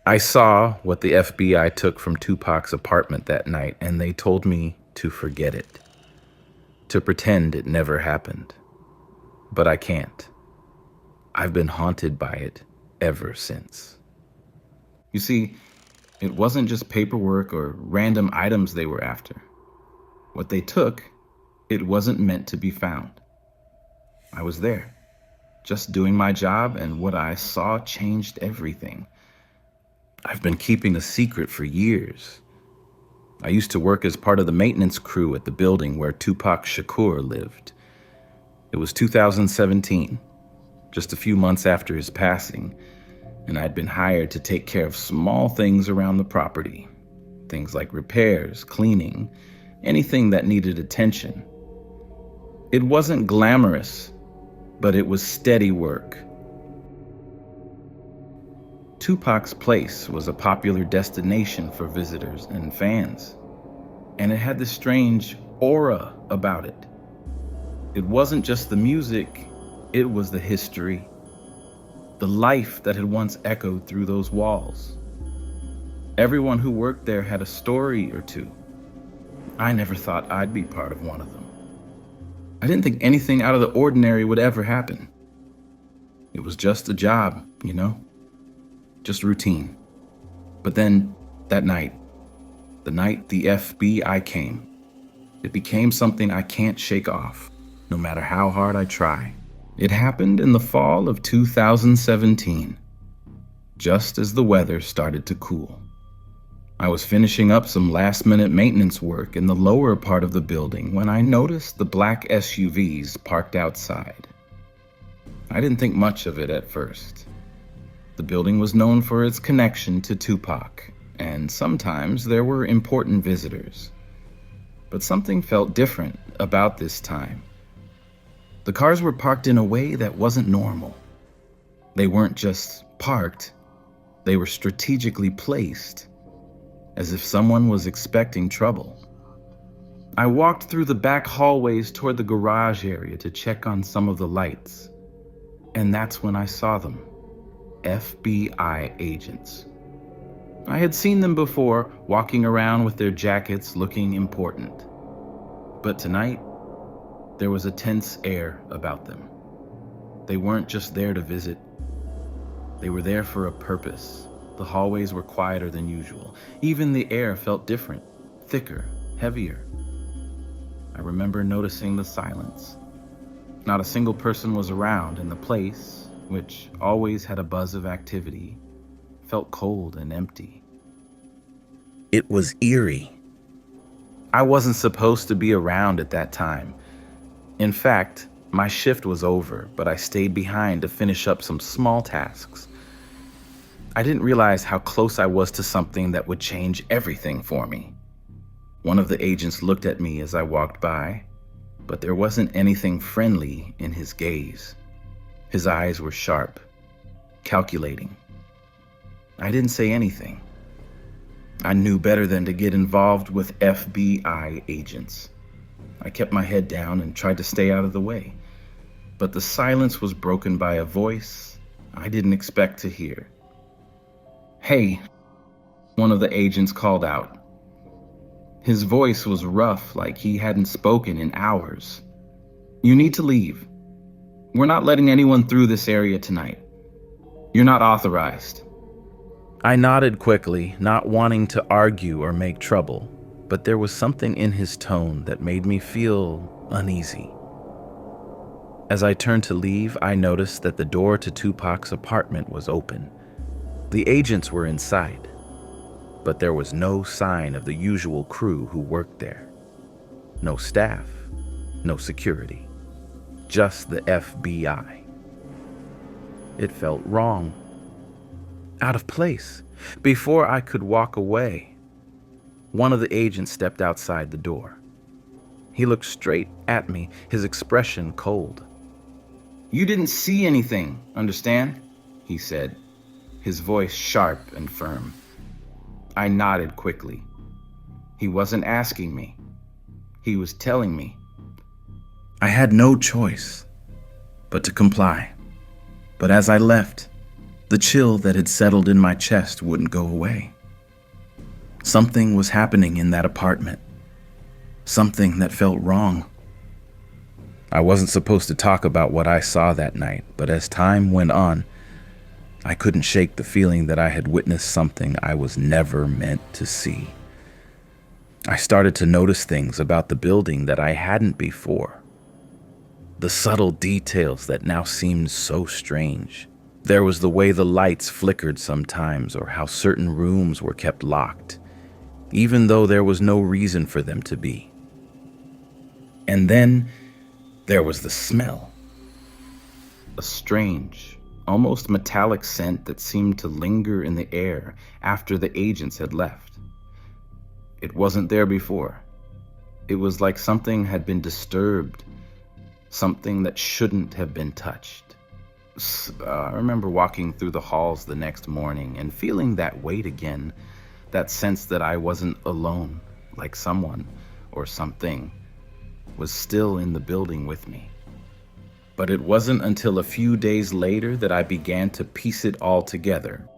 I saw what the FBI took from Tupac's apartment that night, and they told me to forget it, to pretend it never happened. But I can't. I've been haunted by it ever since. You see, it wasn't just paperwork or random items they were after. What they took, it wasn't meant to be found. I was there, just doing my job, and what I saw changed everything. I've been keeping a secret for years. I used to work as part of the maintenance crew at the building where Tupac Shakur lived. It was 2017, just a few months after his passing, and I'd been hired to take care of small things around the property. Things like repairs, cleaning, anything that needed attention. It wasn't glamorous, but it was steady work. Tupac's place was a popular destination for visitors and fans, and it had this strange aura about it. It wasn't just the music, it was the history, the life that had once echoed through those walls. Everyone who worked there had a story or two. I never thought I'd be part of one of them. I didn't think anything out of the ordinary would ever happen. It was just a job, just routine. But then, that night, the night the FBI came, it became something I can't shake off, no matter how hard I try. It happened in the fall of 2017, just as the weather started to cool. I was finishing up some last-minute maintenance work in the lower part of the building when I noticed the black SUVs parked outside. I didn't think much of it at first. The building was known for its connection to Tupac, and sometimes there were important visitors. But something felt different about this time. The cars were parked in a way that wasn't normal. They weren't just parked, they were strategically placed, as if someone was expecting trouble. I walked through the back hallways toward the garage area to check on some of the lights, and that's when I saw them. FBI agents. I had seen them before, walking around with their jackets looking important. But tonight, there was a tense air about them. They weren't just there to visit. They were there for a purpose. The hallways were quieter than usual. Even the air felt different, thicker, heavier. I remember noticing the silence. Not a single person was around, and the place, which always had a buzz of activity, felt cold and empty. It was eerie. I wasn't supposed to be around at that time. In fact, my shift was over, but I stayed behind to finish up some small tasks. I didn't realize how close I was to something that would change everything for me. One of the agents looked at me as I walked by, but there wasn't anything friendly in his gaze. His eyes were sharp, calculating. I didn't say anything. I knew better than to get involved with FBI agents. I kept my head down and tried to stay out of the way. But the silence was broken by a voice I didn't expect to hear. "Hey," one of the agents called out. His voice was rough, like he hadn't spoken in hours. "You need to leave. We're not letting anyone through this area tonight. You're not authorized." I nodded quickly, not wanting to argue or make trouble, but there was something in his tone that made me feel uneasy. As I turned to leave, I noticed that the door to Tupac's apartment was open. The agents were inside, but there was no sign of the usual crew who worked there. No staff, no security. Just the FBI. It felt wrong. Out of place. Before I could walk away, one of the agents stepped outside the door. He looked straight at me, his expression cold. "You didn't see anything, understand?" he said, his voice sharp and firm. I nodded quickly. He wasn't asking me. He was telling me. I had no choice but to comply. But as I left, The chill that had settled in my chest wouldn't go away. Something was happening in that apartment. Something that felt wrong. I wasn't supposed to talk about what I saw that night, but as time went on, I couldn't shake the feeling that I had witnessed something I was never meant to see. I started to notice things about the building that I hadn't before. The subtle details that now seemed so strange. There was the way the lights flickered sometimes, or how certain rooms were kept locked, even though there was no reason for them to be. And then there was the smell. A strange, almost metallic scent that seemed to linger in the air after the agents had left. It wasn't there before. It was like something had been disturbed, something that shouldn't have been touched. I remember walking through the halls the next morning and feeling that weight again, that sense that I wasn't alone, like someone or something was still in the building with me. But it wasn't until a few days later that I began to piece it all together.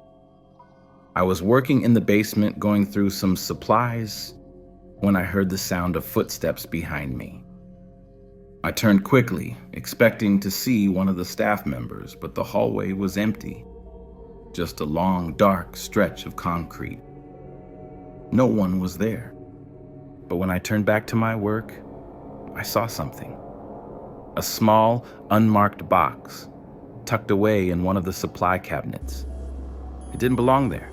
I was working in the basement going through some supplies when I heard the sound of footsteps behind me. I turned quickly, expecting to see one of the staff members, but the hallway was empty. Just a long, dark stretch of concrete. No one was there. But when I turned back to my work, I saw something. A small, unmarked box, tucked away in one of the supply cabinets. It didn't belong there.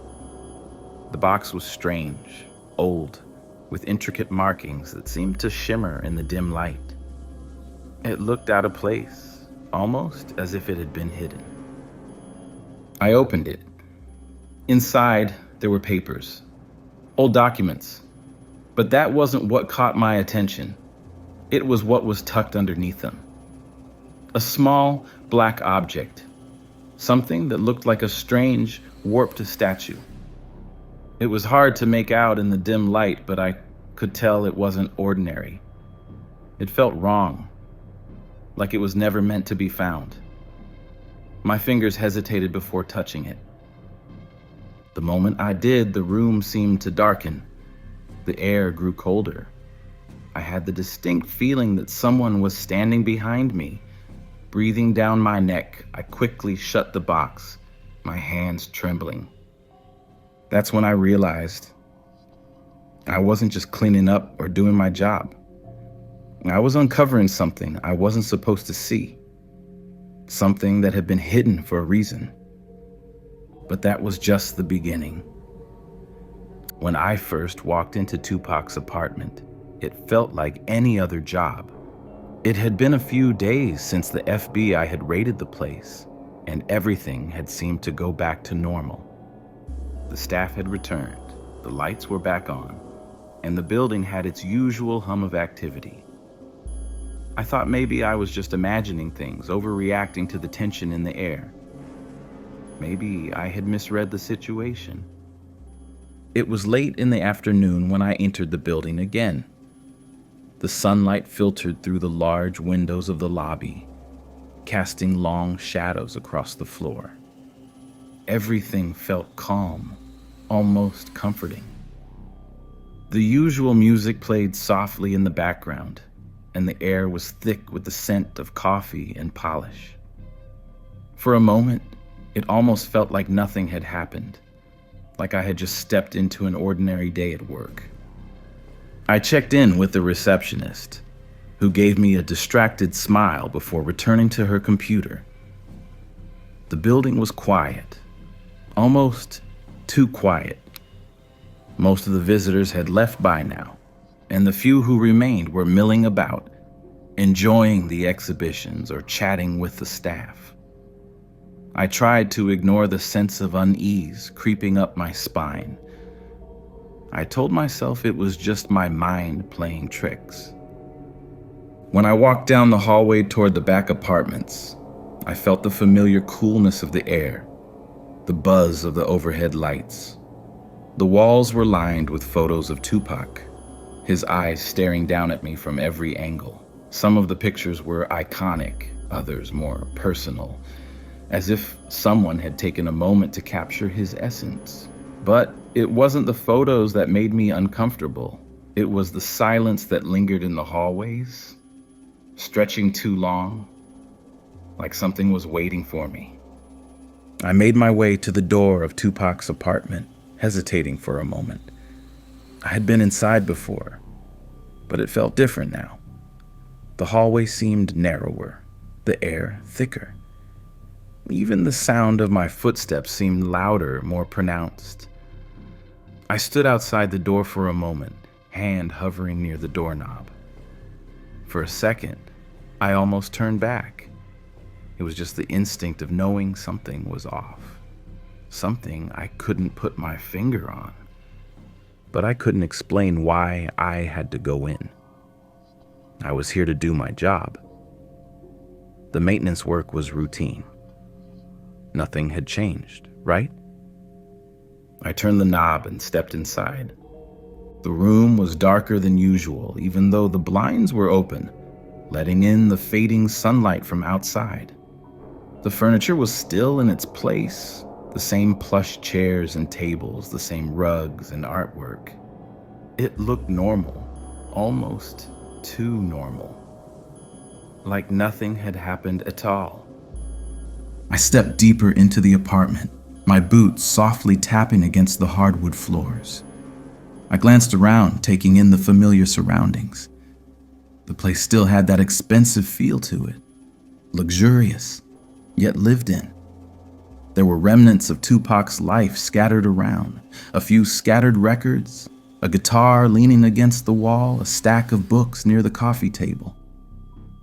The box was strange, old, with intricate markings that seemed to shimmer in the dim light. It looked out of place, almost as if it had been hidden. I opened it. Inside, there were papers, old documents. But that wasn't what caught my attention. It was what was tucked underneath them. A small, black object. Something that looked like a strange, warped statue. It was hard to make out in the dim light, but I could tell it wasn't ordinary. It felt wrong, like it was never meant to be found. My fingers hesitated before touching it. The moment I did, the room seemed to darken. The air grew colder. I had the distinct feeling that someone was standing behind me, breathing down my neck. I quickly shut the box, my hands trembling. That's when I realized I wasn't just cleaning up or doing my job. I was uncovering something I wasn't supposed to see. Something that had been hidden for a reason. But that was just the beginning. When I first walked into Tupac's apartment, it felt like any other job. It had been a few days since the FBI had raided the place, and everything had seemed to go back to normal. The staff had returned, the lights were back on, and the building had its usual hum of activity. I thought maybe I was just imagining things, overreacting to the tension in the air. Maybe I had misread the situation. It was late in the afternoon when I entered the building again. The sunlight filtered through the large windows of the lobby, casting long shadows across the floor. Everything felt calm, almost comforting. The usual music played softly in the background, and the air was thick with the scent of coffee and polish. For a moment, it almost felt like nothing had happened, like I had just stepped into an ordinary day at work. I checked in with the receptionist, who gave me a distracted smile before returning to her computer. The building was quiet, almost too quiet. Most of the visitors had left by now, and the few who remained were milling about, enjoying the exhibitions or chatting with the staff. I tried to ignore the sense of unease creeping up my spine. I told myself it was just my mind playing tricks. When I walked down the hallway toward the back apartments, I felt the familiar coolness of the air, the buzz of the overhead lights. The walls were lined with photos of Tupac, his eyes staring down at me from every angle. Some of the pictures were iconic, others more personal, as if someone had taken a moment to capture his essence. But it wasn't the photos that made me uncomfortable. It was the silence that lingered in the hallways, stretching too long, like something was waiting for me. I made my way to the door of Tupac's apartment, hesitating for a moment. I had been inside before, but it felt different now. The hallway seemed narrower, the air thicker. Even the sound of my footsteps seemed louder, more pronounced. I stood outside the door for a moment, hand hovering near the doorknob. For a second, I almost turned back. It was just the instinct of knowing something was off. Something I couldn't put my finger on. But I couldn't explain why I had to go in. I was here to do my job. The maintenance work was routine. Nothing had changed, right? I turned the knob and stepped inside. The room was darker than usual, even though the blinds were open, letting in the fading sunlight from outside. The furniture was still in its place, the same plush chairs and tables, the same rugs and artwork. It looked normal, almost too normal, like nothing had happened at all. I stepped deeper into the apartment, my boots softly tapping against the hardwood floors. I glanced around, taking in the familiar surroundings. The place still had that expensive feel to it, luxurious, yet lived in. There were remnants of Tupac's life scattered around, a few scattered records, a guitar leaning against the wall, a stack of books near the coffee table.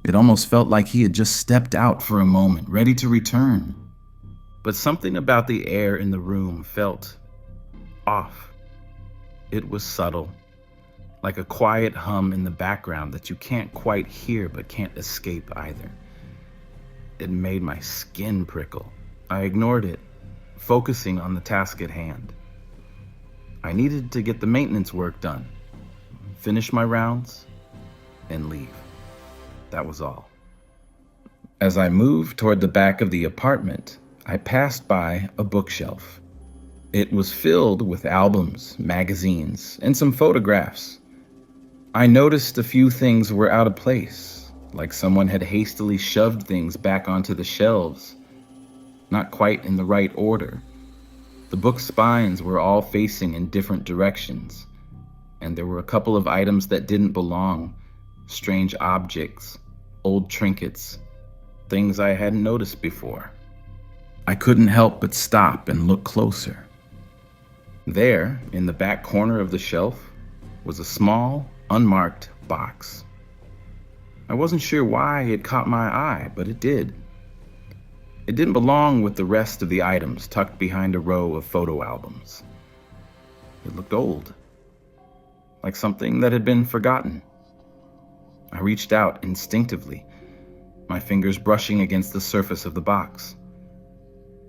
It almost felt like he had just stepped out for a moment, ready to return. But something about the air in the room felt off. It was subtle, like a quiet hum in the background that you can't quite hear but can't escape either. It made my skin prickle. I ignored it, focusing on the task at hand. I needed to get the maintenance work done, finish my rounds, and leave. That was all. As I moved toward the back of the apartment, I passed by a bookshelf. It was filled with albums, magazines, and some photographs. I noticed a few things were out of place, like someone had hastily shoved things back onto the shelves, not quite in the right order. The book spines were all facing in different directions, and there were a couple of items that didn't belong, strange objects, old trinkets, things I hadn't noticed before. I couldn't help but stop and look closer. There, in the back corner of the shelf, was a small, unmarked box. I wasn't sure why it caught my eye, but it did. It didn't belong with the rest of the items tucked behind a row of photo albums. It looked old, like something that had been forgotten. I reached out instinctively, my fingers brushing against the surface of the box.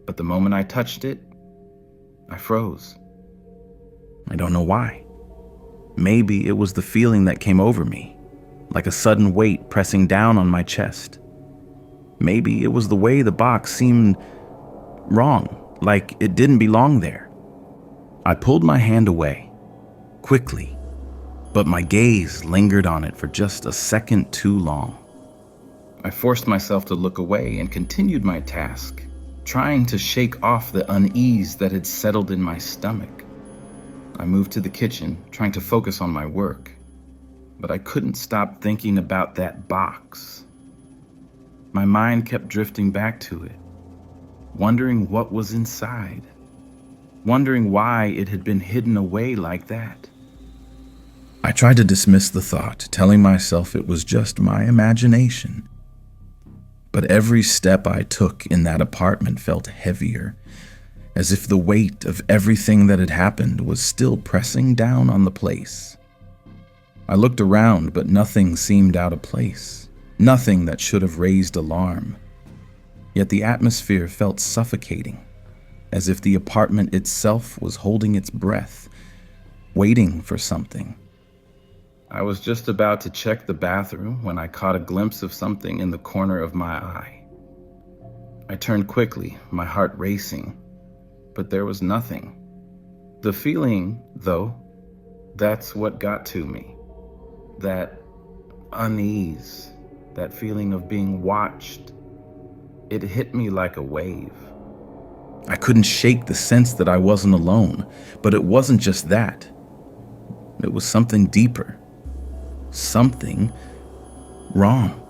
But the moment I touched it, I froze. I don't know why. Maybe it was the feeling that came over me, like a sudden weight pressing down on my chest. Maybe it was the way the box seemed wrong, like it didn't belong there. I pulled my hand away, quickly, but my gaze lingered on it for just a second too long. I forced myself to look away and continued my task, trying to shake off the unease that had settled in my stomach. I moved to the kitchen, trying to focus on my work, but I couldn't stop thinking about that box. My mind kept drifting back to it, wondering what was inside, wondering why it had been hidden away like that. I tried to dismiss the thought, telling myself it was just my imagination. But every step I took in that apartment felt heavier, as if the weight of everything that had happened was still pressing down on the place. I looked around, but nothing seemed out of place. Nothing that should have raised alarm. Yet the atmosphere felt suffocating, as if the apartment itself was holding its breath, waiting for something. I was just about to check the bathroom when I caught a glimpse of something in the corner of my eye. I turned quickly, my heart racing, but there was nothing. The feeling, though, that's what got to me. That unease, that feeling of being watched, it hit me like a wave. I couldn't shake the sense that I wasn't alone, but it wasn't just that. It was something deeper. Something wrong.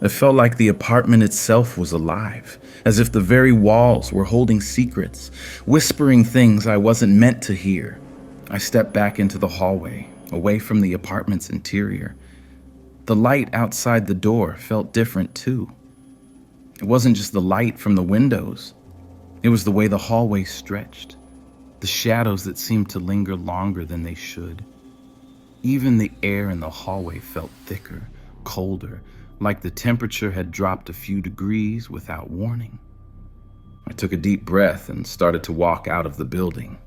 It felt like the apartment itself was alive, as if the very walls were holding secrets, whispering things I wasn't meant to hear. I stepped back into the hallway, away from the apartment's interior. The light outside the door felt different too. It wasn't just the light from the windows. It was the way the hallway stretched, the shadows that seemed to linger longer than they should. Even the air in the hallway felt thicker, colder, like the temperature had dropped a few degrees without warning. I took a deep breath and started to walk out of the building.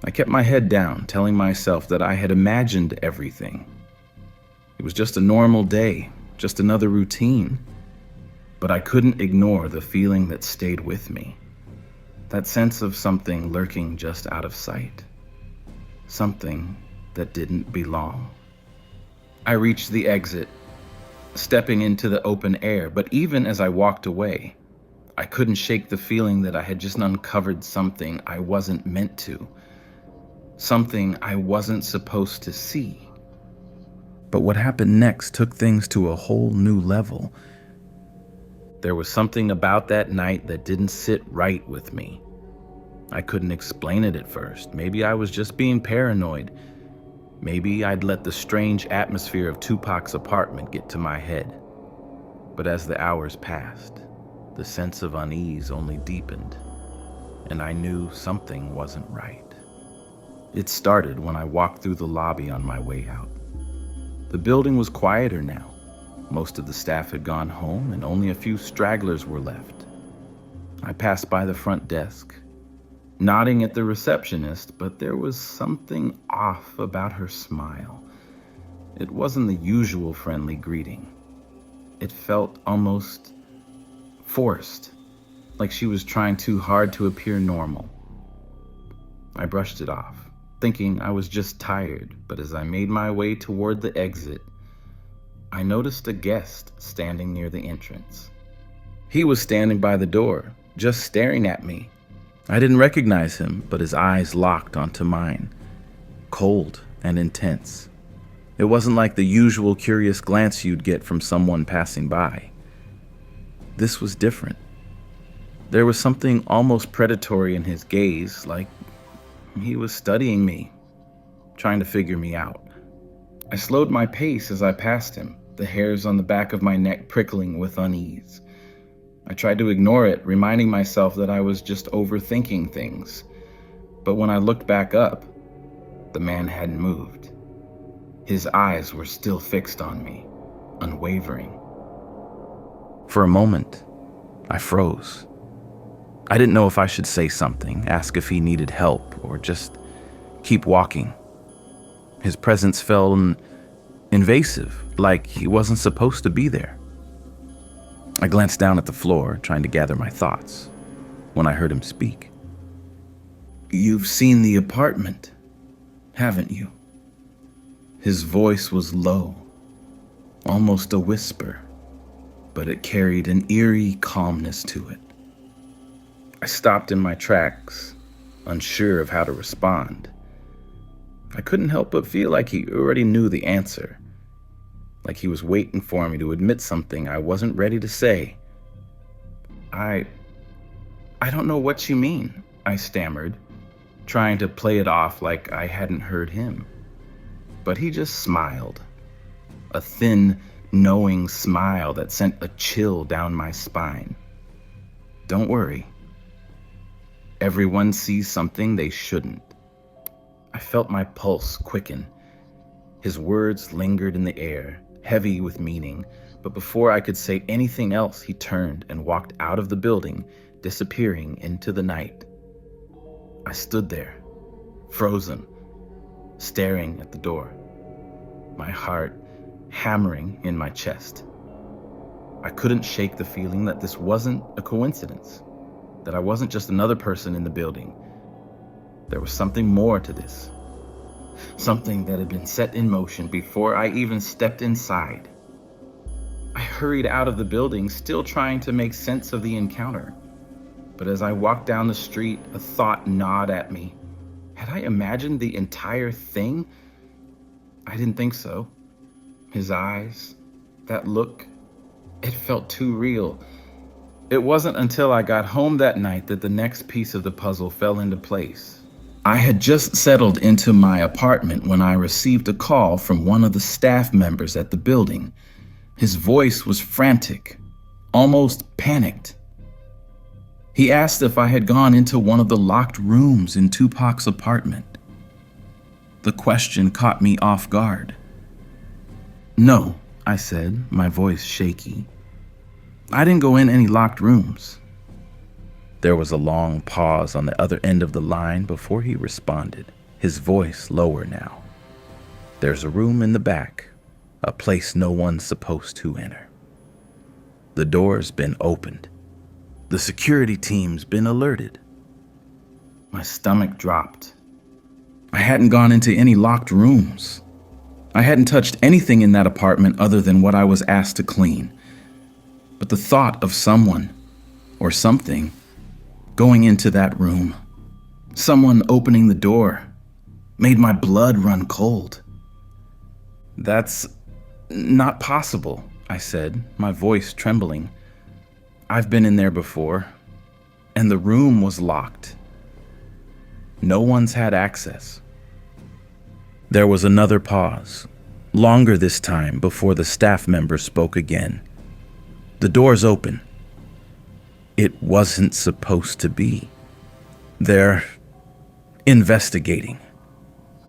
I kept my head down, telling myself that I had imagined everything. It was just a normal day, just another routine. But I couldn't ignore the feeling that stayed with me. That sense of something lurking just out of sight. Something that didn't belong. I reached the exit, stepping into the open air, but even as I walked away, I couldn't shake the feeling that I had just uncovered something I wasn't meant to. Something I wasn't supposed to see. But what happened next took things to a whole new level. There was something about that night that didn't sit right with me. I couldn't explain it at first. Maybe I was just being paranoid. Maybe I'd let the strange atmosphere of Tupac's apartment get to my head. But as the hours passed, the sense of unease only deepened, and I knew something wasn't right. It started when I walked through the lobby on my way out. The building was quieter now. Most of the staff had gone home and only a few stragglers were left. I passed by the front desk, nodding at the receptionist, but there was something off about her smile. It wasn't the usual friendly greeting. It felt almost forced, like she was trying too hard to appear normal. I brushed it off, thinking I was just tired, but as I made my way toward the exit, I noticed a guest standing near the entrance. He was standing by the door, just staring at me. I didn't recognize him, but his eyes locked onto mine, cold and intense. It wasn't like the usual curious glance you'd get from someone passing by. This was different. There was something almost predatory in his gaze, like he was studying me, trying to figure me out. I slowed my pace as I passed him, the hairs on the back of my neck prickling with unease. I tried to ignore it, reminding myself that I was just overthinking things. But when I looked back up, the man hadn't moved. His eyes were still fixed on me, unwavering. For a moment, I froze. I didn't know if I should say something, ask if he needed help, or just keep walking. His presence felt invasive, like he wasn't supposed to be there. I glanced down at the floor, trying to gather my thoughts, when I heard him speak. "You've seen the apartment, haven't you?" His voice was low, almost a whisper, but it carried an eerie calmness to it. I stopped in my tracks, unsure of how to respond. I couldn't help but feel like he already knew the answer, like he was waiting for me to admit something I wasn't ready to say. I don't know what you mean," I stammered, trying to play it off like I hadn't heard him. But he just smiled, a thin, knowing smile that sent a chill down my spine. "Don't worry. Everyone sees something they shouldn't." I felt my pulse quicken. His words lingered in the air, heavy with meaning, but before I could say anything else, he turned and walked out of the building, disappearing into the night. I stood there, frozen, staring at the door, my heart hammering in my chest. I couldn't shake the feeling that this wasn't a coincidence, that I wasn't just another person in the building. There was something more to this, something that had been set in motion before I even stepped inside. I hurried out of the building, still trying to make sense of the encounter. But as I walked down the street, a thought gnawed at me. Had I imagined the entire thing? I didn't think so. His eyes, that look, it felt too real. It wasn't until I got home that night that the next piece of the puzzle fell into place. I had just settled into my apartment when I received a call from one of the staff members at the building. His voice was frantic, almost panicked. He asked if I had gone into one of the locked rooms in Tupac's apartment. The question caught me off guard. "No," I said, my voice shaky. "I didn't go in any locked rooms." There was a long pause on the other end of the line before he responded, his voice lower now. "There's a room in the back, a place no one's supposed to enter. The door's been opened. The security team's been alerted." My stomach dropped. I hadn't gone into any locked rooms. I hadn't touched anything in that apartment other than what I was asked to clean. But the thought of someone, or something, going into that room, someone opening the door, made my blood run cold. "That's not possible," I said, my voice trembling. "I've been in there before, and the room was locked. No one's had access." There was another pause, longer this time, before the staff member spoke again. "The door's open. It wasn't supposed to be. They're investigating."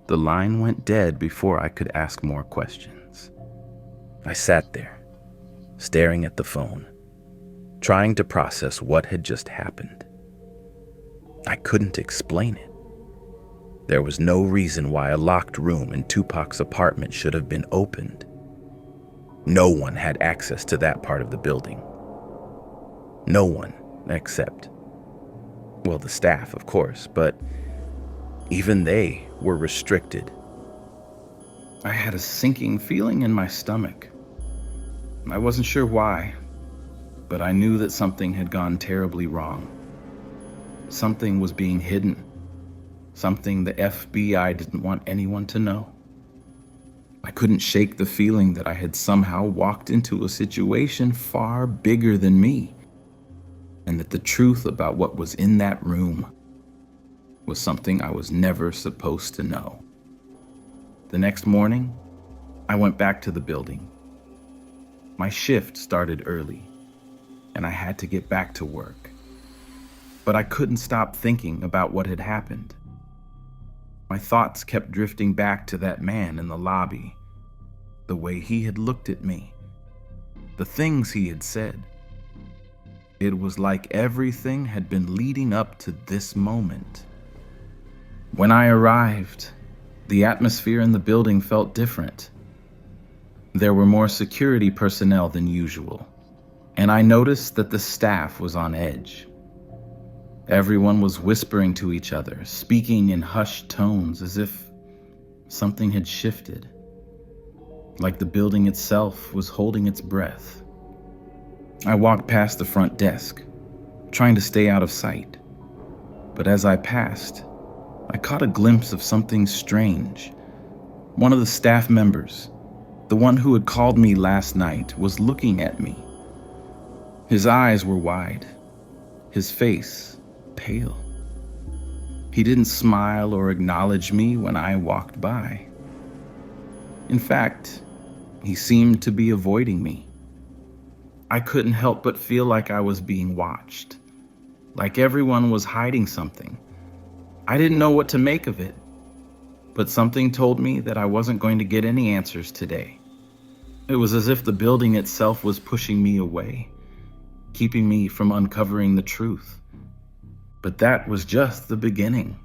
The line went dead before I could ask more questions. I sat there, staring at the phone, trying to process what had just happened. I couldn't explain it. There was no reason why a locked room in Tupac's apartment should have been opened. No one had access to that part of the building. No one except, well, the staff, of course, but even they were restricted. I had a sinking feeling in my stomach. I wasn't sure why, but I knew that something had gone terribly wrong. Something was being hidden. Something the FBI didn't want anyone to know. I couldn't shake the feeling that I had somehow walked into a situation far bigger than me, and that the truth about what was in that room was something I was never supposed to know. The next morning, I went back to the building. My shift started early, and I had to get back to work. But I couldn't stop thinking about what had happened. My thoughts kept drifting back to that man in the lobby, the way he had looked at me, the things he had said. It was like everything had been leading up to this moment. When I arrived, the atmosphere in the building felt different. There were more security personnel than usual, and I noticed that the staff was on edge. Everyone was whispering to each other, speaking in hushed tones as if something had shifted, like the building itself was holding its breath. I walked past the front desk, trying to stay out of sight, but as I passed, I caught a glimpse of something strange. One of the staff members, the one who had called me last night, was looking at me. His eyes were wide, his face pale. He didn't smile or acknowledge me when I walked by. In fact, he seemed to be avoiding me. I couldn't help but feel like I was being watched, like everyone was hiding something. I didn't know what to make of it, but something told me that I wasn't going to get any answers today. It was as if the building itself was pushing me away, keeping me from uncovering the truth. But that was just the beginning.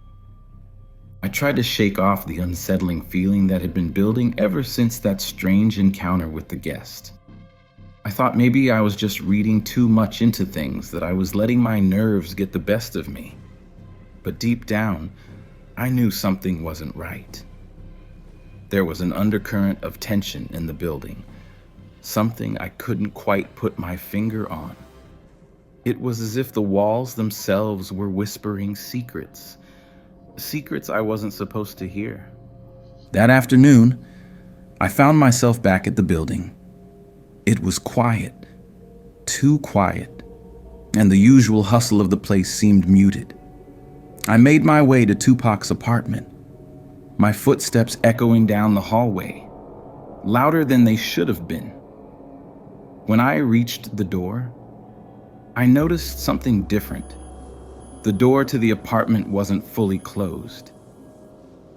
I tried to shake off the unsettling feeling that had been building ever since that strange encounter with the guest. I thought maybe I was just reading too much into things, that I was letting my nerves get the best of me. But deep down, I knew something wasn't right. There was an undercurrent of tension in the building, something I couldn't quite put my finger on. It was as if the walls themselves were whispering secrets, secrets I wasn't supposed to hear. That afternoon, I found myself back at the building. It was quiet, too quiet, and the usual hustle of the place seemed muted. I made my way to Tupac's apartment, my footsteps echoing down the hallway, louder than they should have been. When I reached the door, I noticed something different. The door to the apartment wasn't fully closed.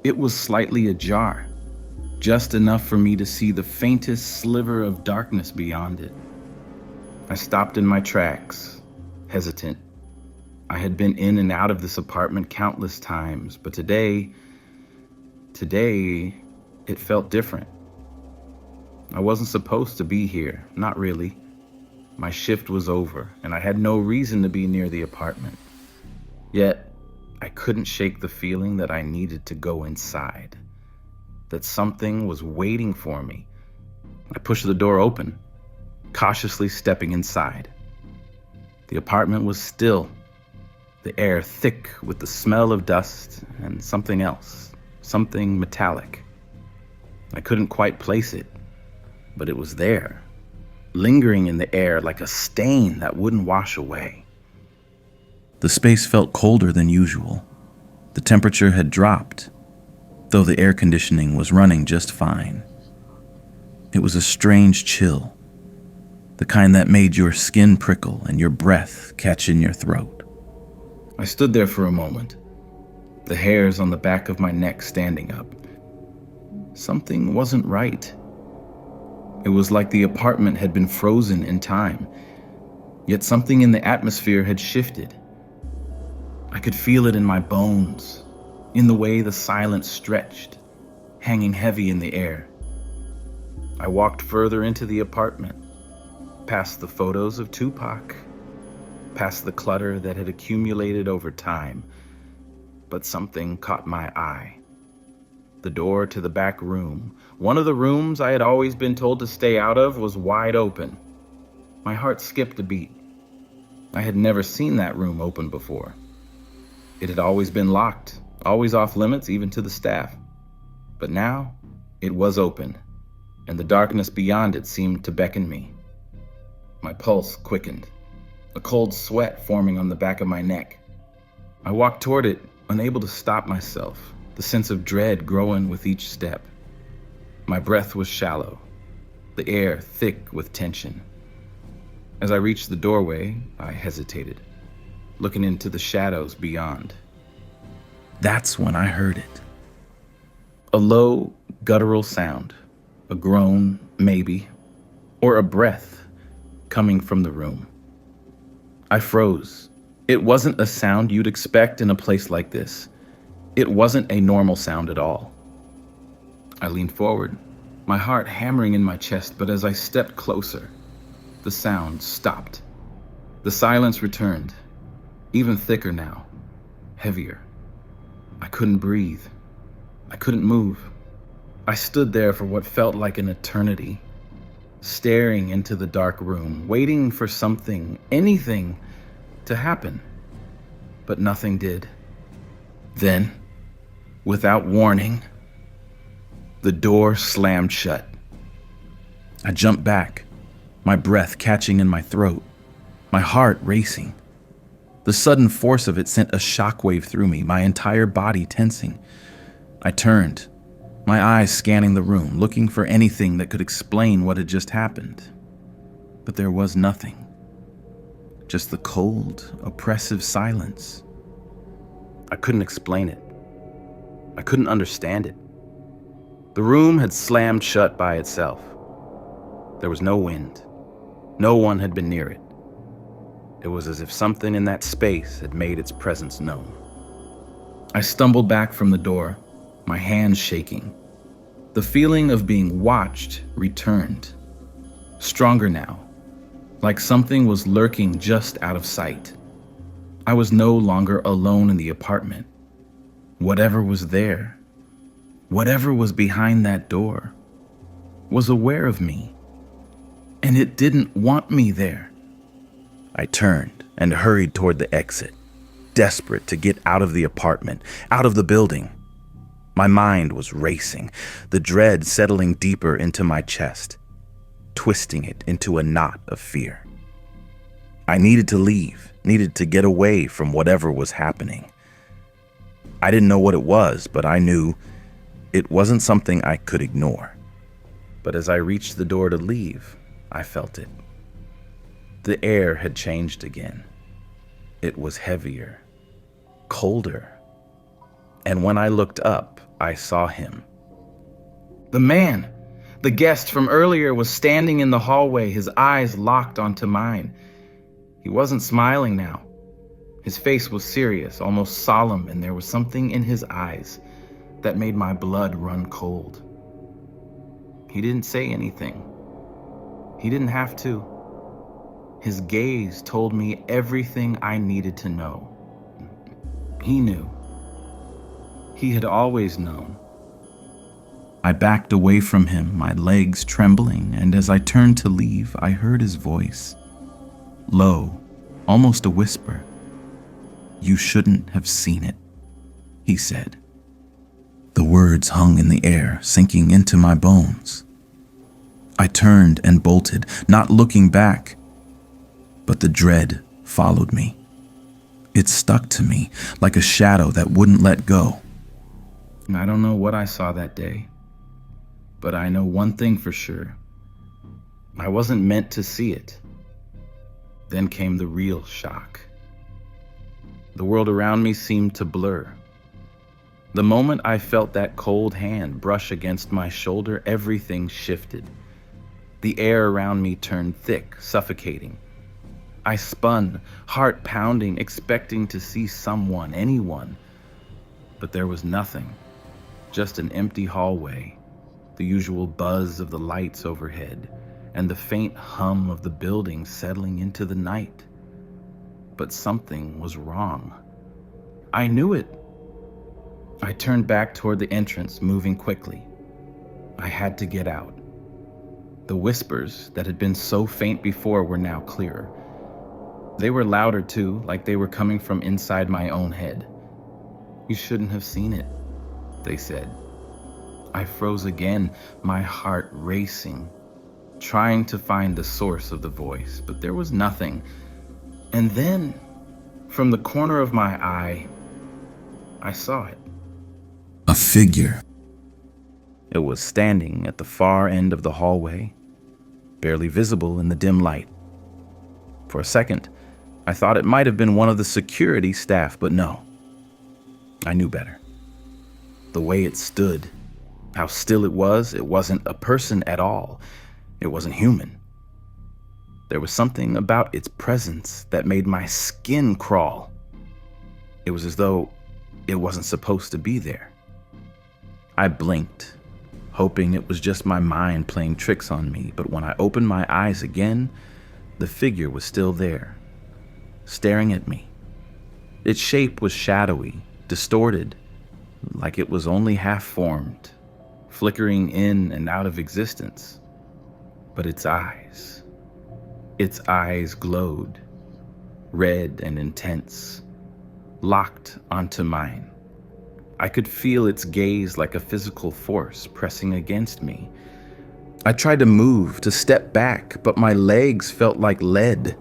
It was slightly ajar, just enough for me to see the faintest sliver of darkness beyond it. I stopped in my tracks, hesitant. I had been in and out of this apartment countless times, but today, it felt different. I wasn't supposed to be here, not really. My shift was over, and I had no reason to be near the apartment. Yet, I couldn't shake the feeling that I needed to go inside, that something was waiting for me. I pushed the door open, cautiously stepping inside. The apartment was still, the air thick with the smell of dust and something else, something metallic. I couldn't quite place it, but it was there, lingering in the air like a stain that wouldn't wash away. The space felt colder than usual. The temperature had dropped, though the air conditioning was running just fine. It was a strange chill, the kind that made your skin prickle and your breath catch in your throat. I stood there for a moment, the hairs on the back of my neck standing up. Something wasn't right. It was like the apartment had been frozen in time, yet something in the atmosphere had shifted. I could feel it in my bones, in the way the silence stretched, hanging heavy in the air. I walked further into the apartment, past the photos of Tupac, past the clutter that had accumulated over time, but something caught my eye. The door to the back room, one of the rooms I had always been told to stay out of, was wide open. My heart skipped a beat. I had never seen that room open before. It had always been locked, always off limits even to the staff. But now, it was open, and the darkness beyond it seemed to beckon me. My pulse quickened, a cold sweat forming on the back of my neck. I walked toward it, unable to stop myself, the sense of dread growing with each step. My breath was shallow, the air thick with tension. As I reached the doorway, I hesitated, looking into the shadows beyond. That's when I heard it. A low, guttural sound, a groan, maybe, or a breath coming from the room. I froze. It wasn't a sound you'd expect in a place like this. It wasn't a normal sound at all. I leaned forward, my heart hammering in my chest, but as I stepped closer, the sound stopped. The silence returned, even thicker now, heavier. I couldn't breathe. I couldn't move. I stood there for what felt like an eternity, staring into the dark room, waiting for something, anything, to happen. But nothing did. Then, without warning, the door slammed shut. I jumped back, my breath catching in my throat, my heart racing. The sudden force of it sent a shockwave through me, my entire body tensing. I turned, my eyes scanning the room, looking for anything that could explain what had just happened. But there was nothing. Just the cold, oppressive silence. I couldn't explain it. I couldn't understand it. The room had slammed shut by itself. There was no wind. No one had been near it. It was as if something in that space had made its presence known. I stumbled back from the door, my hands shaking. The feeling of being watched returned. Stronger now, like something was lurking just out of sight. I was no longer alone in the apartment. Whatever was there, whatever was behind that door, was aware of me, and it didn't want me there. I turned and hurried toward the exit, desperate to get out of the apartment, out of the building. My mind was racing, the dread settling deeper into my chest, twisting it into a knot of fear. I needed to leave, needed to get away from whatever was happening. I didn't know what it was, but I knew it wasn't something I could ignore. But as I reached the door to leave, I felt it. The air had changed again. It was heavier, colder. And when I looked up, I saw him. The man, the guest from earlier, was standing in the hallway, his eyes locked onto mine. He wasn't smiling now. His face was serious, almost solemn, and there was something in his eyes that made my blood run cold. He didn't say anything. He didn't have to. His gaze told me everything I needed to know. He knew. He had always known. I backed away from him, my legs trembling, and as I turned to leave, I heard his voice. Low, almost a whisper. "You shouldn't have seen it," he said. The words hung in the air, sinking into my bones. I turned and bolted, not looking back, but the dread followed me. It stuck to me like a shadow that wouldn't let go. I don't know what I saw that day, but I know one thing for sure. I wasn't meant to see it. Then came the real shock. The world around me seemed to blur. The moment I felt that cold hand brush against my shoulder, everything shifted. The air around me turned thick, suffocating. I spun, heart pounding, expecting to see someone, anyone. But there was nothing, just an empty hallway, the usual buzz of the lights overhead, and the faint hum of the building settling into the night. But something was wrong. I knew it. I turned back toward the entrance, moving quickly. I had to get out. The whispers that had been so faint before were now clearer. They were louder too, like they were coming from inside my own head. "You shouldn't have seen it," they said. I froze again, my heart racing, trying to find the source of the voice, but there was nothing. And then, from the corner of my eye, I saw it. A figure. It was standing at the far end of the hallway, barely visible in the dim light. For a second, I thought it might have been one of the security staff, but no. I knew better. The way it stood, how still it wasn't a person at all. It wasn't human. There was something about its presence that made my skin crawl. It was as though it wasn't supposed to be there. I blinked, hoping it was just my mind playing tricks on me, but when I opened my eyes again, the figure was still there, staring at me. Its shape was shadowy, distorted, like it was only half-formed, flickering in and out of existence. But its eyes glowed, red and intense, locked onto mine. I could feel its gaze like a physical force pressing against me. I tried to move, to step back, but my legs felt like lead.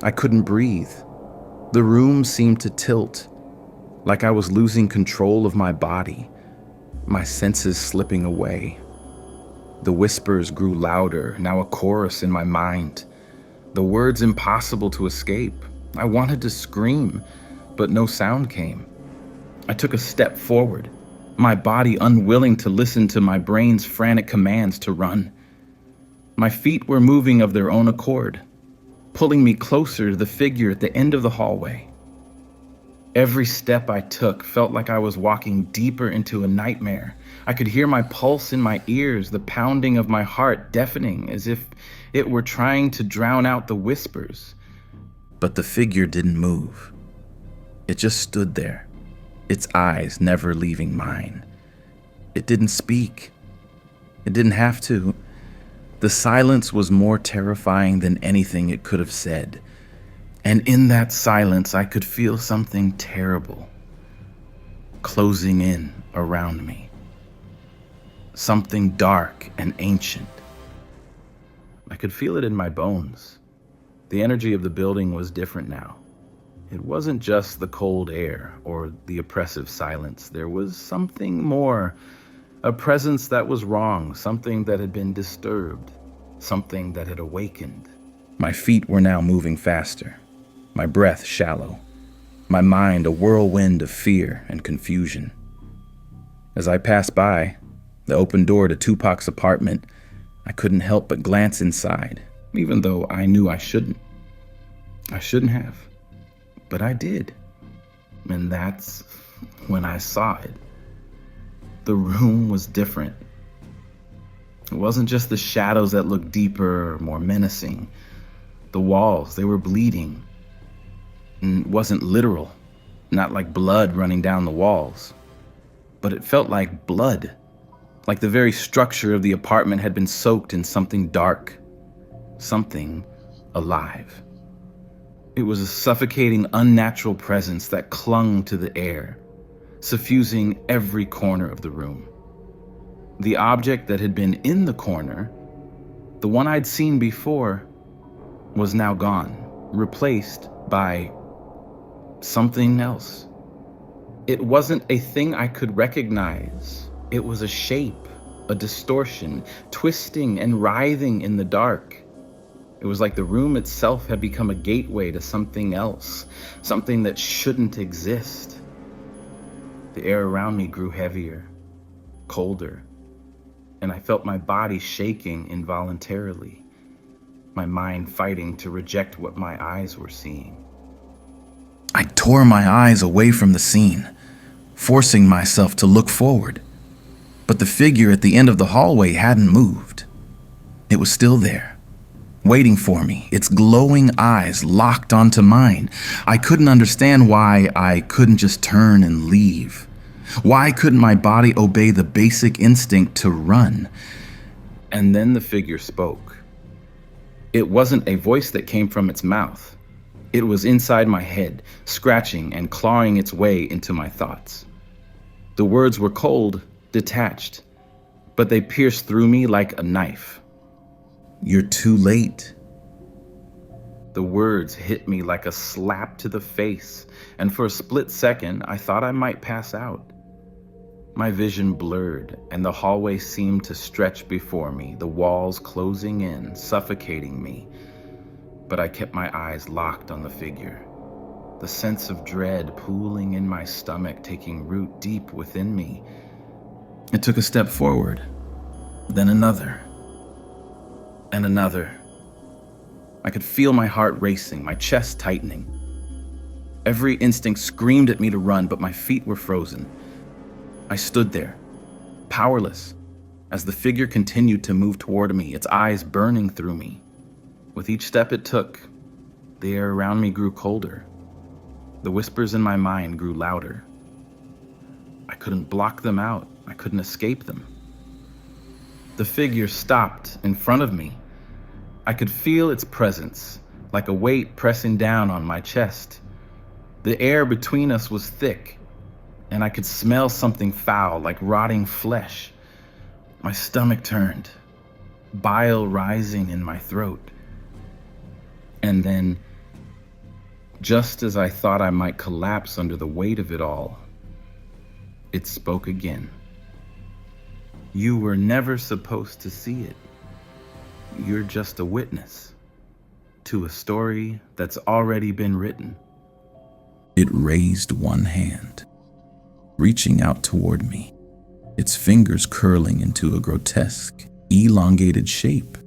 I couldn't breathe. The room seemed to tilt, like I was losing control of my body, my senses slipping away. The whispers grew louder, now a chorus in my mind. The words impossible to escape. I wanted to scream, but no sound came. I took a step forward, my body unwilling to listen to my brain's frantic commands to run. My feet were moving of their own accord, pulling me closer to the figure at the end of the hallway. Every step I took felt like I was walking deeper into a nightmare. I could hear my pulse in my ears, the pounding of my heart deafening, as if it were trying to drown out the whispers. But the figure didn't move. It just stood there, its eyes never leaving mine. It didn't speak. It didn't have to. The silence was more terrifying than anything it could have said. And in that silence, I could feel something terrible closing in around me. Something dark and ancient. I could feel it in my bones. The energy of the building was different now. It wasn't just the cold air or the oppressive silence. There was something more, a presence that was wrong, something that had been disturbed, something that had awakened. My feet were now moving faster, my breath shallow, my mind a whirlwind of fear and confusion. As I passed by the open door to Tupac's apartment, I couldn't help but glance inside, even though I knew I shouldn't. I shouldn't have, but I did. And that's when I saw it. The room was different. It wasn't just the shadows that looked deeper or more menacing. The walls, they were bleeding. And it wasn't literal, not like blood running down the walls. But it felt like blood, like the very structure of the apartment had been soaked in something dark, something alive. It was a suffocating, unnatural presence that clung to the air, suffusing every corner of the room. The object that had been in the corner, the one I'd seen before, was now gone, replaced by something else. It wasn't a thing I could recognize. It was a shape, a distortion, twisting and writhing in the dark. It was like the room itself had become a gateway to something else, something that shouldn't exist. The air around me grew heavier, colder, and I felt my body shaking involuntarily, my mind fighting to reject what my eyes were seeing. I tore my eyes away from the scene, forcing myself to look forward. But the figure at the end of the hallway hadn't moved. It was still there, waiting for me, its glowing eyes locked onto mine. I couldn't understand why I couldn't just turn and leave. Why couldn't my body obey the basic instinct to run? And then the figure spoke. It wasn't a voice that came from its mouth. It was inside my head, scratching and clawing its way into my thoughts. The words were cold, detached, but they pierced through me like a knife. "You're too late." The words hit me like a slap to the face, and for a split second, I thought I might pass out. My vision blurred, and the hallway seemed to stretch before me, the walls closing in, suffocating me. But I kept my eyes locked on the figure, the sense of dread pooling in my stomach, taking root deep within me. It took a step forward, then another, and another. I could feel my heart racing, my chest tightening. Every instinct screamed at me to run, but my feet were frozen. I stood there, powerless, as the figure continued to move toward me, its eyes burning through me. With each step it took, the air around me grew colder. The whispers in my mind grew louder. I couldn't block them out. I couldn't escape them. The figure stopped in front of me. I could feel its presence, like a weight pressing down on my chest. The air between us was thick, and I could smell something foul, like rotting flesh. My stomach turned, bile rising in my throat. And then, just as I thought I might collapse under the weight of it all, it spoke again. "You were never supposed to see it. You're just a witness to a story that's already been written." It raised one hand, reaching out toward me, its fingers curling into a grotesque, elongated shape.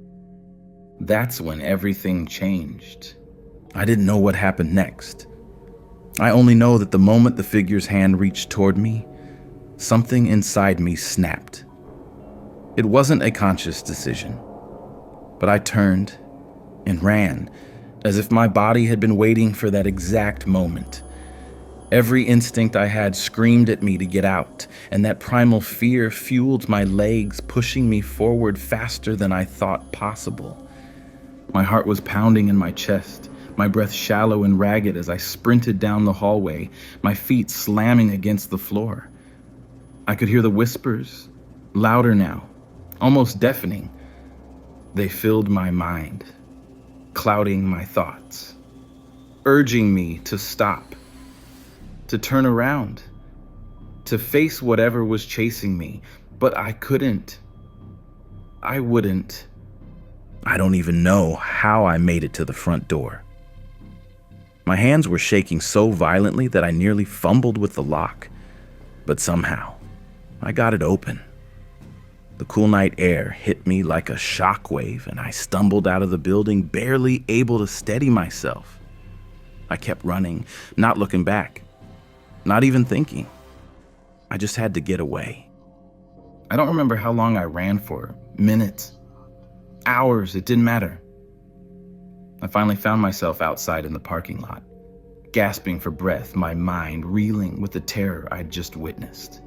That's when everything changed. I didn't know what happened next. I only know that the moment the figure's hand reached toward me, something inside me snapped. It wasn't a conscious decision, but I turned and ran, as if my body had been waiting for that exact moment. Every instinct I had screamed at me to get out, and that primal fear fueled my legs, pushing me forward faster than I thought possible. My heart was pounding in my chest, my breath shallow and ragged as I sprinted down the hallway, my feet slamming against the floor. I could hear the whispers, louder now, almost deafening. They filled my mind, clouding my thoughts, urging me to stop, to turn around, to face whatever was chasing me. But I couldn't. I wouldn't. I don't even know how I made it to the front door. My hands were shaking so violently that I nearly fumbled with the lock, but somehow I got it open. The cool night air hit me like a shockwave, and I stumbled out of the building, barely able to steady myself. I kept running, not looking back, not even thinking. I just had to get away. I don't remember how long I ran for. Minutes, hours, it didn't matter. I finally found myself outside in the parking lot, gasping for breath, my mind reeling with the terror I'd just witnessed.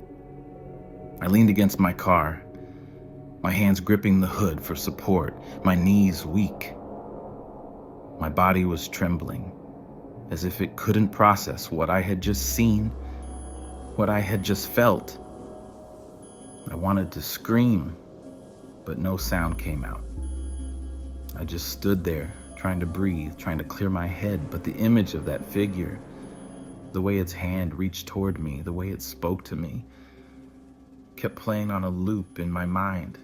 I leaned against my car, my hands gripping the hood for support, my knees weak. My body was trembling, as if it couldn't process what I had just seen, what I had just felt. I wanted to scream, but no sound came out. I just stood there, trying to breathe, trying to clear my head, but the image of that figure, the way its hand reached toward me, the way it spoke to me, kept playing on a loop in my mind.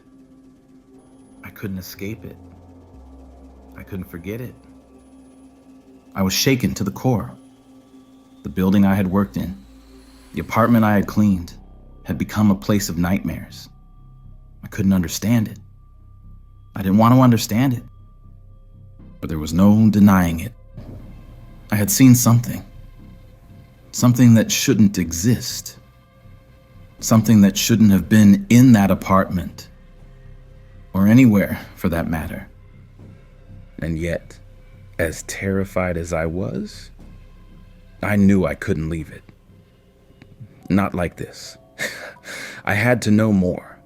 I couldn't escape it. I couldn't forget it. I was shaken to the core. The building I had worked in, the apartment I had cleaned, had become a place of nightmares. I couldn't understand it. I didn't want to understand it. But there was no denying it. I had seen something that shouldn't exist. Something that shouldn't have been in that apartment, or anywhere for that matter. And yet, as terrified as I was, I knew I couldn't leave it. Not like this. I had to know more.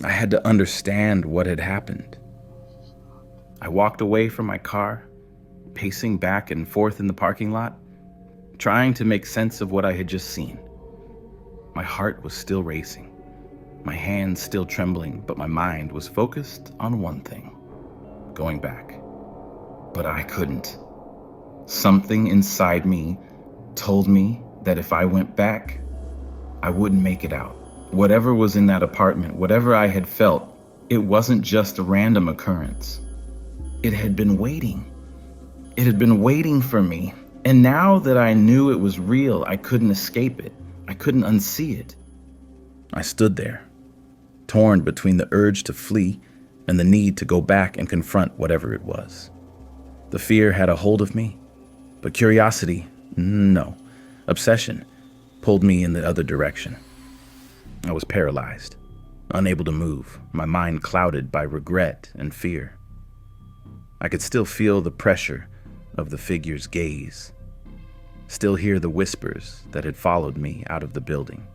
I had to understand what had happened. I walked away from my car, pacing back and forth in the parking lot, trying to make sense of what I had just seen. My heart was still racing, my hands still trembling, but my mind was focused on one thing: going back. But I couldn't. Something inside me told me that if I went back, I wouldn't make it out. Whatever was in that apartment, whatever I had felt, it wasn't just a random occurrence. It had been waiting. It had been waiting for me. And now that I knew it was real, I couldn't escape it. I couldn't unsee it. I stood there, torn between the urge to flee and the need to go back and confront whatever it was. The fear had a hold of me, but curiosity, no, obsession, pulled me in the other direction. I was paralyzed, unable to move, my mind clouded by regret and fear. I could still feel the pressure of the figure's gaze, still hear the whispers that had followed me out of the building.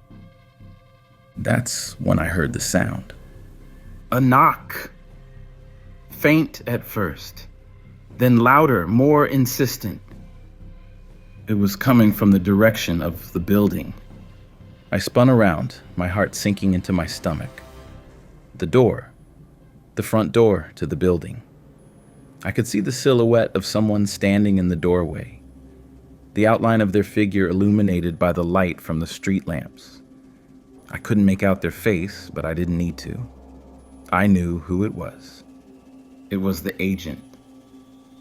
That's when I heard the sound. A knock. Faint at first, then louder, more insistent. It was coming from the direction of the building. I spun around, my heart sinking into my stomach. The door, the front door to the building. I could see the silhouette of someone standing in the doorway, the outline of their figure illuminated by the light from the street lamps. I couldn't make out their face, but I didn't need to. I knew who it was. It was the agent,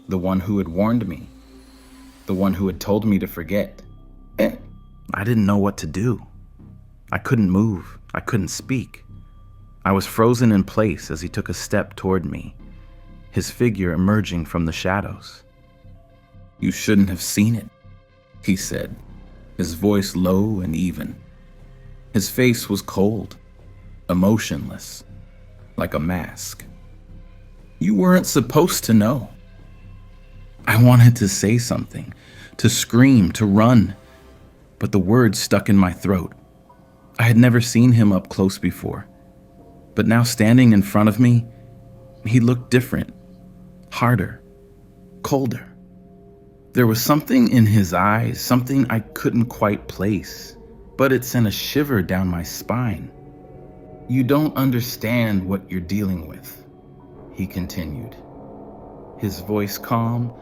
the one who had warned me, the one who had told me to forget. I didn't know what to do. I couldn't move. I couldn't speak. I was frozen in place as he took a step toward me, his figure emerging from the shadows. "You shouldn't have seen it," he said, his voice low and even. His face was cold, emotionless, like a mask. You weren't supposed to know. I wanted to say something, to scream, to run, but the words stuck in my throat. I had never seen him up close before, but now standing in front of me, he looked different, harder, colder. There was something in his eyes, something I couldn't quite place, but it sent a shiver down my spine. You don't understand what you're dealing with, he continued, his voice calm,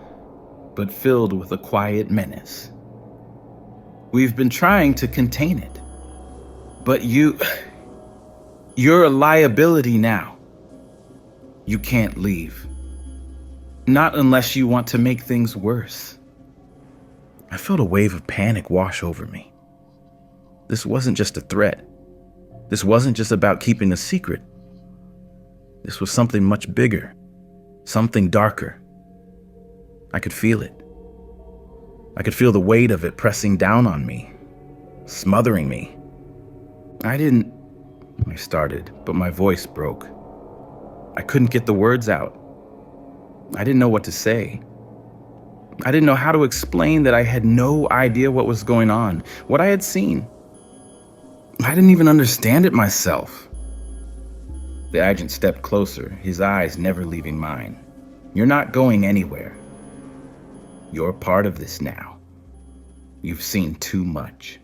but filled with a quiet menace. We've been trying to contain it, but you're a liability now. You can't leave. Not unless you want to make things worse. I felt a wave of panic wash over me. This wasn't just a threat. This wasn't just about keeping a secret. This was something much bigger, something darker. I could feel it. I could feel the weight of it pressing down on me, smothering me. I started, but my voice broke. I couldn't get the words out. I didn't know what to say. I didn't know how to explain that I had no idea what was going on, what I had seen. I didn't even understand it myself. The agent stepped closer, his eyes never leaving mine. You're not going anywhere. You're part of this now. You've seen too much,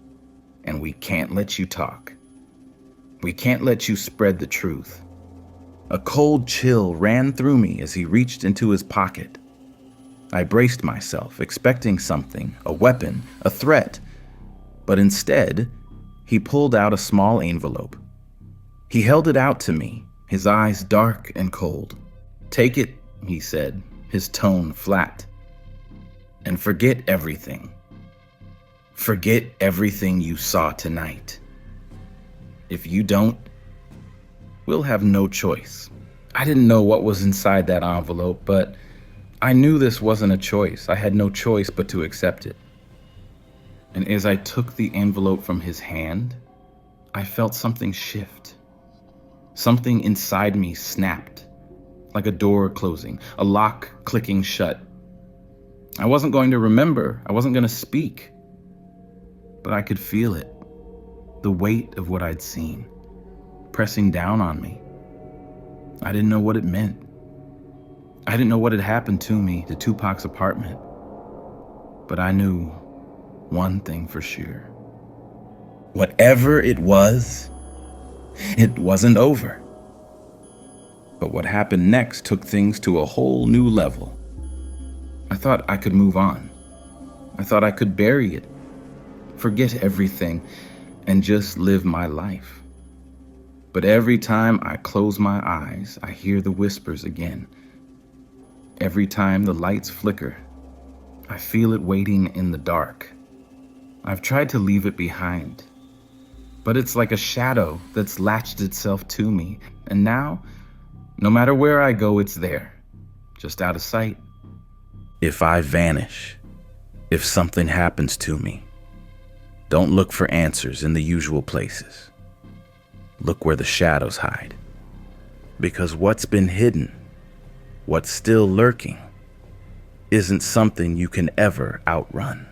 and we can't let you talk. We can't let you spread the truth. A cold chill ran through me as he reached into his pocket. I braced myself, expecting something, a weapon, a threat, but instead, he pulled out a small envelope. He held it out to me, his eyes dark and cold. Take it, he said, his tone flat. And forget everything. Forget everything you saw tonight. If you don't, we'll have no choice. I didn't know what was inside that envelope, but I knew this wasn't a choice. I had no choice but to accept it. And as I took the envelope from his hand, I felt something shift. Something inside me snapped, like a door closing, a lock clicking shut. I wasn't going to remember. I wasn't going to speak. But I could feel it, the weight of what I'd seen, pressing down on me. I didn't know what it meant. I didn't know what had happened to me, to Tupac's apartment. But I knew one thing for sure. Whatever it wasn't over. But what happened next took things to a whole new level. I thought I could move on. I thought I could bury it, forget everything, and just live my life. But every time I close my eyes, I hear the whispers again. Every time the lights flicker, I feel it waiting in the dark. I've tried to leave it behind, but it's like a shadow that's latched itself to me. And now, no matter where I go, it's there, just out of sight. If I vanish, if something happens to me, don't look for answers in the usual places. Look where the shadows hide. Because what's been hidden, what's still lurking, isn't something you can ever outrun.